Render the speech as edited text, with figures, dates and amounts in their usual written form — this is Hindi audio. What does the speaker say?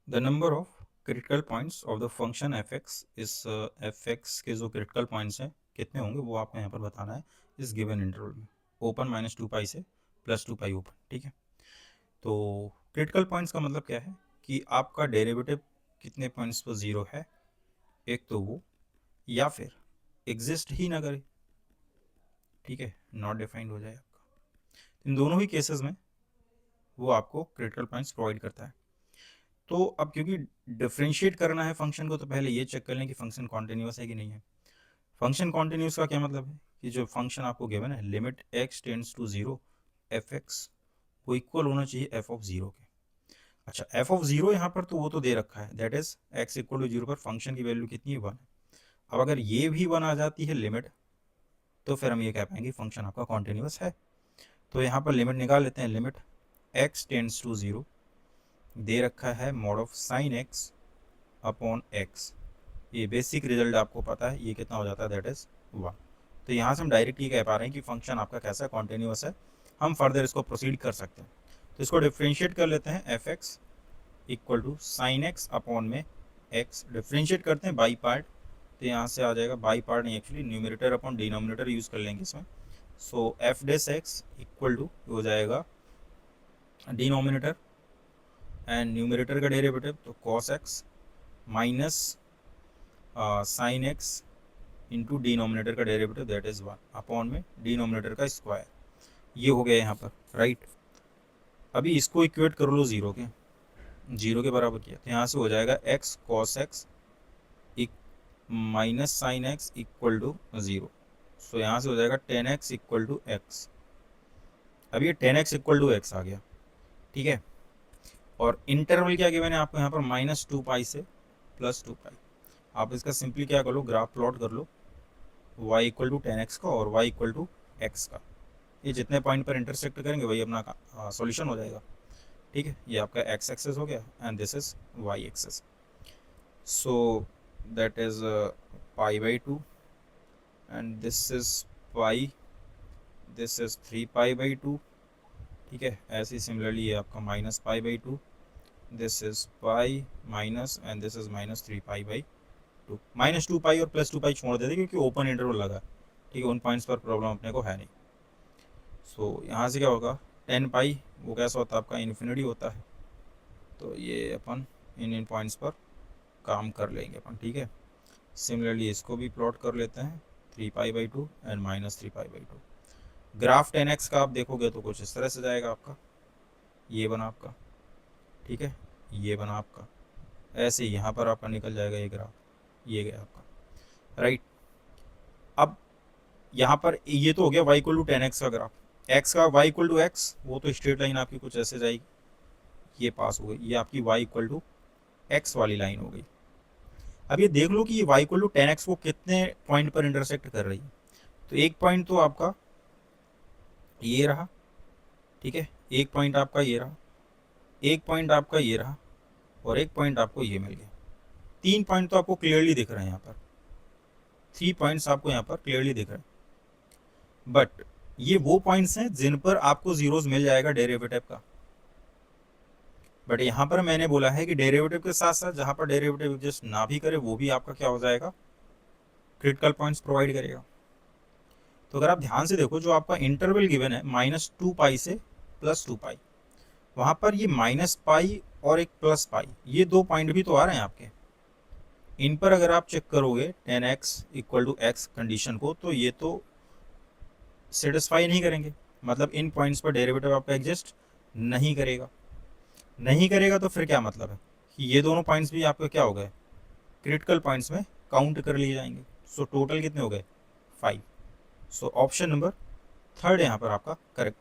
The number of critical points of the function F x, इस एफ एक्स के जो क्रिटिकल पॉइंट्स हैं कितने होंगे वो आपको यहाँ पर बताना है इस गिवन इंटरवल में, ओपन माइनस 2 पाई से प्लस 2 पाई ओपन। ठीक है, तो क्रिटिकल पॉइंट्स का मतलब क्या है कि आपका डेरिवेटिव कितने पॉइंट्स पर ज़ीरो है, एक तो वो, या फिर एग्जिस्ट ही ना करे, ठीक है, नॉट डिफाइंड हो जाए आपका। इन दोनों ही केसेस में वो आपको क्रिटिकल पॉइंट्स प्रोवाइड करता है। तो अब क्योंकि डिफ्रेंशिएट करना है फंक्शन को, तो पहले ये चेक कर लें कि फंक्शन कॉन्टिन्यूस है कि नहीं है। फंक्शन कॉन्टिन्यूस का क्या मतलब है कि जो फंक्शन आपको गिवन है limit x tends to 0 f x, वो इक्वल होना चाहिए एफ ऑफ 0 के। अच्छा, एफ ऑफ 0 यहाँ पर तो वो तो दे रखा है, that is x equal to 0 पर फंक्शन की वैल्यू कितनी है 1। अब अगर ये भी 1 आ जाती है लिमिट, तो फिर हम ये कह पाएंगे फंक्शन आपका कॉन्टिन्यूस है। तो यहाँ पर लिमिट निकाल लेते हैं, लिमिट x टेंड्स टू 0 दे रखा है mod of sine X upon x. ये बेसिक रिजल्ट आपको पता है, ये कितना हो जाता है, दैट इज 1। तो यहाँ से हम डायरेक्ट ये कह पा रहे हैं कि फंक्शन आपका कैसा कॉन्टिन्यूस है। हम फर्दर इसको प्रोसीड कर सकते हैं, तो इसको डिफ्रेंशिएट कर लेते हैं, F X equal to sine X upon में एक्स। डिफ्रेंशिएट करते हैं बाई पार्ट, तो यहाँ से आ जाएगा, बाई पार्ट नहीं actually numerator upon denominator use कर लेंगे इसमें। So F dash X equal to हो जाएगा डिनोमिनेटर एंड न्यूमरेटर का डेरिवेटिव, तो cos x minus sine X into denominator का डेरिवेटिव दैट इज 1 अपॉन में डिनोमिनेटर का स्क्वायर। ये हो गया यहाँ पर, राइट। अभी इसको इक्वेट कर लो जीरो के बराबर किया, तो यहाँ से हो जाएगा x cos x minus sine x equal to 0। So यहाँ से हो जाएगा 10x इक्वल टू एक्स। अब ये 10x इक्वल टू एक्स आ गया, ठीक है। और इंटरवल क्या गिवन है आपको यहाँ पर, माइनस 2 पाई से प्लस 2 पाई। आप इसका सिंपली क्या कर लो, ग्राफ प्लॉट कर लो, y इक्वल टू 10x का और y इक्वल टू एक्स का। ये जितने पॉइंट पर इंटरसेक्ट करेंगे वही अपना सॉल्यूशन हो जाएगा, ठीक है। ये आपका x एक्सेस हो गया and this is y axis. So that is pi by 2 and this is pi, this is 3 pi by 2, ठीक है। ऐसे ही सिमिलरली ये आपका minus pi by 2, this is pi minus and this is minus 3 pi by 2। Minus 2 pi और प्लस 2 पाई छोड़ देते क्योंकि ओपन इंटरवल लगा, ठीक है, उन पॉइंट्स पर प्रॉब्लम अपने को है नहीं। सो यहाँ से क्या होगा, 10 पाई वो कैसा होता है आपका, इन्फिनिटी होता है। तो ये अपन इन पॉइंट्स पर काम कर लेंगे अपन, ठीक है। सिमिलरली इसको भी प्लॉट कर लेते हैं, 3 pi by 2 and minus 3 pi by 2। Graph 10x का आप देखोगे तो कुछ इस तरह से जाएगा आपका, ये बना आपका, ठीक है, ये बना आपका, ऐसे ही यहाँ पर आपका निकल जाएगा ये ग्राफ, ये गया आपका, राइट। अब यहाँ पर ये तो हो गया y इक्वल टू 10x का ग्राफ, x का y इक्वल टू एक्स, वो तो स्ट्रेट लाइन आपकी कुछ ऐसे जाएगी, ये पास हो गई, ये आपकी y इक्वल टू एक्स वाली लाइन हो गई। अब ये देख लो कि ये y इक्वल टू 10x को कितने पॉइंट पर इंटरसेक्ट कर रही है। तो एक पॉइंट तो आपका ये रहा, ठीक है, एक पॉइंट आपका ये रहा, एक पॉइंट आपका ये रहा, और एक पॉइंट आपको ये मिल गया। 3 पॉइंट तो आपको क्लियरली दिख रहे हैं यहाँ पर, 3 पॉइंट्स आपको यहाँ पर क्लियरली दिख रहे हैं। बट ये वो पॉइंट्स हैं जिन पर आपको जीरोस मिल जाएगा डेरिवेटिव का। बट यहाँ पर मैंने बोला है कि डेरिवेटिव के साथ साथ जहाँ पर डेरिवेटिव एग्जिस्ट ना भी करे वो भी आपका क्या हो जाएगा, क्रिटिकल पॉइंट्स प्रोवाइड करेगा। तो अगर आप ध्यान से देखो, जो आपका इंटरवल गिवन है माइनस 2 पाई से प्लस 2 पाई, वहाँ पर ये माइनस पाई और एक प्लस पाई, ये 2 पॉइंट भी तो आ रहे हैं आपके। इन पर अगर आप चेक करोगे 10x equal to x condition को, तो ये तो सेटिस्फाई नहीं करेंगे, मतलब इन पॉइंट्स पर डेरिवेटिव आपका एग्जिस्ट नहीं करेगा। नहीं करेगा तो फिर क्या मतलब है कि ये दोनों पॉइंट्स भी आपके क्या हो गए, क्रिटिकल पॉइंट्स में काउंट कर लिए जाएंगे। सो टोटल कितने हो गए, 5। सो ऑप्शन नंबर 3 यहाँ पर आपका करेक्ट